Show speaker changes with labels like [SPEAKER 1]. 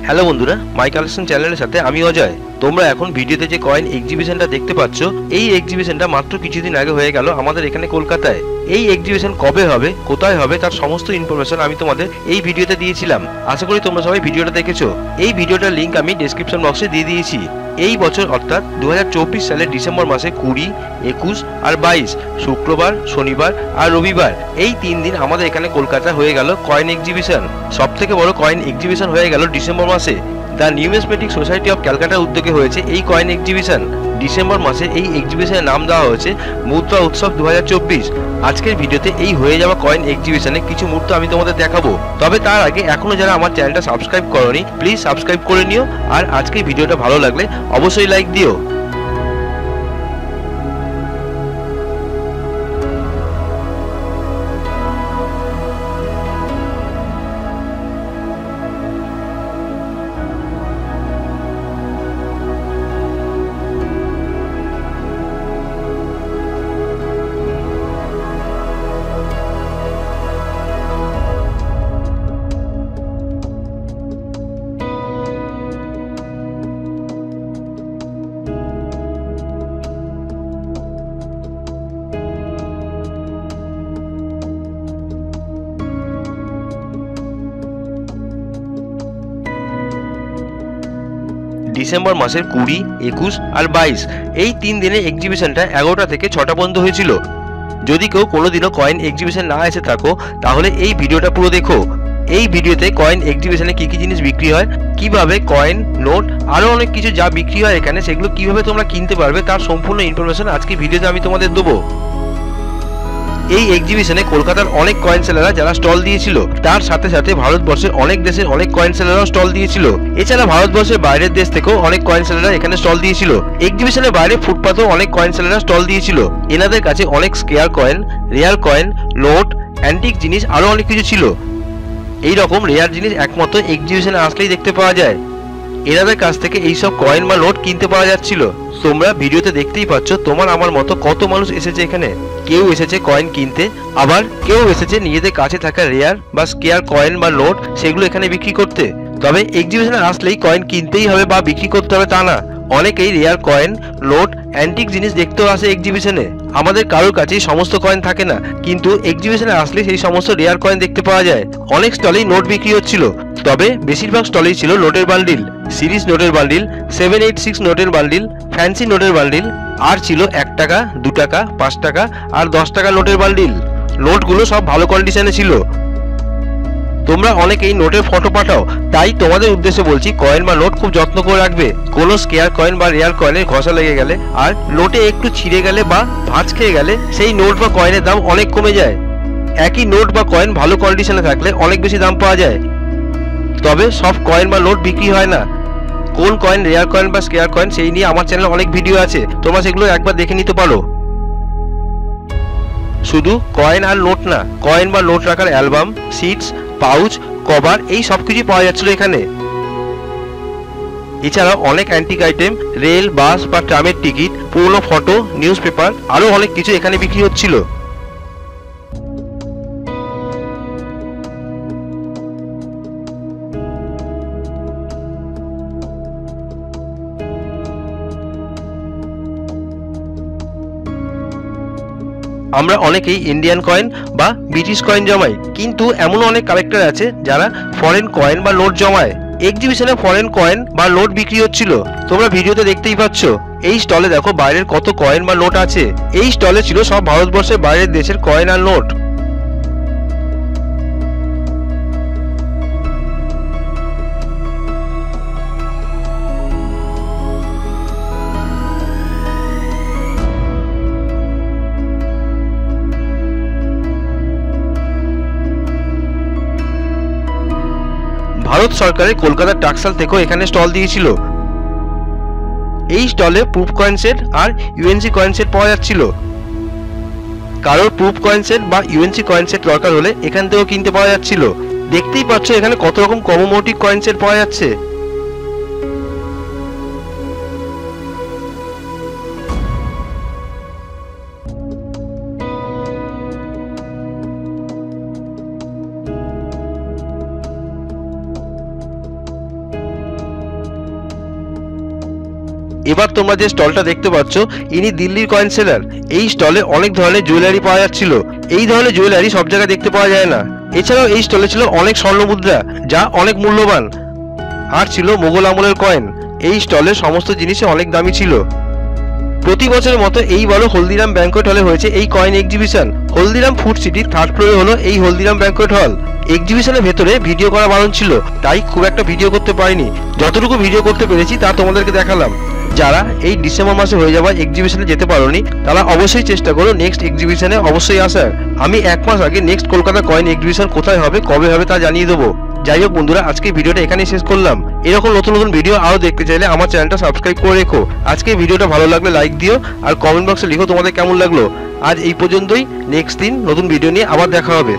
[SPEAKER 1] Hello বন্ধুরা, মাই collection চ্যানেলের সাথে আমি অজয়। তোমরা এখন ভিডিওতে যে কয়েন এক্সিবিশনটা দেখতে পাচ্ছ, এই এক্সিবিশনটা মাত্র কিছুদিন আগে হয়ে গেল আমাদের এখানে কলকাতায়। এই এক্সিবিশন কবে হবে, কোথায় হবে, তার সমস্ত ইনফরমেশন আমি তোমাদের এই ভিডিওতে দিয়েছিলাম। আশা করি তোমরা সবাই ভিডিওটা দেখেছো। এই ভিডিওটার লিঙ্ক আমি ডেসক্রিপশন বক্সে দিয়ে দিয়েছি। এই বছর অর্থাৎ 2024 সালের ডিসেম্বর মাসে 20, 21 আর 22 শুক্রবার, শনিবার আর রবিবার এই 3 দিন আমাদের এখানে কলকাতা হয়ে গেল কয়েন এক্সিবিশন। সব থেকে বড় কয়েন এক্সিবিশন হয়ে গেল ডিসেম্বর মাসে। দ্য নিউমিসমেটিক সোসাইটি অফ ক্যালকাটার উদ্যোগে হয়েছে এই কয়েন এক্সিবিশন। ডিসেম্বর মাসে এই এক্সিবিশনের নাম দেওয়া হয়েছে মুদ্রা উৎসব 2024। আজকের ভিডিওতে এই হয়ে যাওয়া কয়েন এক্সিবিশনে কিছু মুহূর্ত আমি তোমাদের দেখাবো। তবে তার আগে এখনো যারা আমার চ্যানেলটা সাবস্ক্রাইব করোনি, প্লিজ সাবস্ক্রাইব করে নিও। আর আজকের ভিডিওটা ভালো লাগলে অবশ্যই লাইক দিও। ডিসেম্বর মাসের 20, 21 আর 22 এই 3 দিনের এক্সিবিশনটা 11টা থেকে 6টা পর্যন্ত হয়েছিল। যদি কেউ কোনোদিনও কয়েন এক্সিবিশন না এসে থাকো, তাহলে এই ভিডিওটা পুরো দেখো। এই ভিডিওতে কয়েন এক্সিবিশনে কি কি জিনিস বিক্রি হয়, কিভাবে কয়েন, নোট, আরো অনেক কিছু যা বিক্রি হয় এখানে, সেগুলো কিভাবে তোমরা কিনতে পারবে তার সম্পূর্ণ ইনফরমেশন আজকে ভিডিওতে আমি তোমাদের দেবো। এই এক্সিবিশনে কলকাতার অনেক কয়েন সেলাররা যারা স্টল দিয়েছিল, তার সাথে সাথে ভারতবর্ষের অনেক দেশের অনেক কয়েন সেলাররাও স্টল দিয়েছিল। এছাড়া ভারতবর্ষের বাইরের দেশ থেকেও অনেক কয়েন সেলাররা এখানে স্টল দিয়েছিল। এক্সিবিশনের বাইরে ফুটপাতেও অনেক কয়েন সেলাররা স্টল দিয়েছিল। এনাদের কাছে অনেক স্কেয়ার coin, rare coin, note, antique জিনিস আরো অনেক কিছু ছিল। এই রকম রেয়ার জিনিস একমাত্র এক্সিবিশনে আসলেই দেখতে পাওয়া যায়। এনাদের কাছ থেকে এইসব কয়েন বা নোট কিনতে পাওয়া যাচ্ছিল। তোমরা ভিডিওতে দেখতেই পাচ্ছ, তোমার আমার মতো কত মানুষ এসেছে এখানে। কেউ এসেছে কয়েন কিনতে, আবার কেউ এসেছে নিজেদের কাছে থাকা রেয়ার বা স্কেয়ার কয়েন বা নোট সেগুলো এখানে বিক্রি করতে। তবে এক্সিবিশনে আসলেই কয়েন কিনতেই হবে বা বিক্রি করতে হবে তা না। অনেকেই রেয়ার কয়েন, নোট, অ্যান্টিক জিনিস দেখতেও আসে এক্সিবিশনে। আমাদের কারোর কাছেই সমস্ত কয়েন থাকে না, কিন্তু এক্সিবিশনে আসলে সেই সমস্ত রেয়ার কয়েন দেখতে পাওয়া যায়। অনেক স্টলেই নোট বিক্রি হচ্ছিল, তবে বেশিরভাগ স্টলেই ছিল নোটের বান্ডিল, সিরিজ নোটের বান্ডিল, 786 নোটের বান্ডিল, ফ্যান্সি নোটের বান্ডিল, আর ছিল 1 টাকা, 2 টাকা, 5 টাকা আর 10 টাকা নোটের বান্ডিল। নোটগুলো সব ভালো কন্ডিশনে ছিল। তোমরা অনেকেই নোটের ফটো পাঠাও, তাই তোমাদের উদ্দেশ্যে বলছি, কয়েন বা নোট খুব যত্ন করে রাখবে। কোনো স্কেয়ার কয়েন বা রেয়ার কয়েনের ঘষা লেগে গেলে আর নোটে একটু ছিঁড়ে গেলে বা ভাঁজ খেয়ে গেলে সেই নোট বা কয়েনের দাম অনেক কমে যায়। একই নোট বা কয়েন ভালো কন্ডিশনে থাকলে অনেক বেশি দাম পাওয়া যায়। তবে সব কয়েন বা নোট বিক্রি হয় না। কোন কয়েন রেয়ার কয়েন বা স্কেয়ার কয়েন সেই নিয়ে আমার চ্যানেলে অনেক ভিডিও আছে, তোমরা সেগুলো একবার দেখে নিতে পারো। শুধু কয়েন আর নোট না, কয়েন বা নোট রাখার অ্যালবাম, সিটস, পাউচ, কভার এই সব কিছু পাওয়া যাচ্ছিল এখানে। এছাড়াও অনেক অ্যান্টিক আইটেম, রেল, বাস বা ট্রামের টিকিট, পুরনো ফটো, নিউজ পেপার আরো অনেক কিছু এখানে বিক্রি হচ্ছিল। আমরা অনেকেই ইন্ডিয়ান কয়েন বা ব্রিটিশ কয়েন জমাই, কিন্তু এমন অনেক কালেক্টর আছে যারা ফরেন কয়েন বা নোট জমায়। এক্সিবিশনে ফরেন কয়েন বা নোট বিক্রি হচ্ছিল, তোমরা ভিডিওতে দেখতেই পাচ্ছ। এই স্টলে দেখো বাইরের কত কয়েন বা নোট আছে। এই স্টলে ছিল সব ভারতবর্ষের বাইরের দেশের কয়েন আর নোট। ভারত সরকারের কলকাতার টাকসাল থেকেও এখানে স্টল দিয়েছিল। এই স্টলে প্রুফ কয়েন সেট আর ইউএনসি কয়েন সেট পাওয়া যাচ্ছিল। কারোর প্রুফ কয়েন সেট বা ইউএনসি কয়েন সেট দরকার হলে এখান থেকেও কিনতে পাওয়া যাচ্ছিল। দেখতেই পাচ্ছ এখানে কত রকম কমোমোটিভ কয়েন সেট পাওয়া যাচ্ছে। এবার তোমরা যে স্টলটা দেখতে পাচ্ছ ইনি দিল্লির কয়েন সেলার। এই স্টলে অনেক ধরনের জুয়েলারি পাওয়া যাচ্ছিল। এই ধরনের জুয়েলারি সব জায়গায় দেখতে পাওয়া যায় না। এছাড়াও এই স্টলে ছিল অনেক স্বর্ণ মুদ্রা যা অনেক মূল্যবান, আর ছিল মোগল আমলের কয়েন। এই স্টলে সমস্ত জিনিসই অনেক দামি ছিল। প্রতি বছরের মতো এইবারও হলদিরাম ব্যাংকোয়েট হলে হয়েছে এই কয়েন এক্সিবিশন। হলদিরাম ফুড সিটির থার্ড ফ্লোরে হলো এই হলদিরাম ব্যাংকোয়েট হল। এক্সিবিশনের ভেতরে ভিডিও করা বারণ ছিল, তাই খুব একটা ভিডিও করতে পারিনি। যতটুকু ভিডিও করতে পেরেছি তা তোমাদেরকে দেখালাম। যারা এই ডিসেম্বর মাসে হয়ে যাওয়া এক্সিবিশনে যেতে পারোনি তারা অবশ্যই চেষ্টা করো নেক্সট এক্সিবিশনে অবশ্যই আসার। আমি 1 মাস আগে নেক্সট কলকাতা কয়েন এক্সিবিশন কোথায় হবে, কবে হবে তা জানিয়ে দেবো। যাই হোক বন্ধুরা, আজকে ভিডিওটা এখানেই শেষ করলাম। এরকম নতুন নতুন ভিডিও আরও দেখতে চাইলে আমার চ্যানেলটা সাবস্ক্রাইব করে রেখো। আজকে ভিডিওটা ভালো লাগলে লাইক দিও, আর কমেন্ট বক্সে লিখো তোমাদের কেমন লাগলো। আজ এই পর্যন্তই, নেক্সট দিন নতুন ভিডিও নিয়ে আবার দেখা হবে।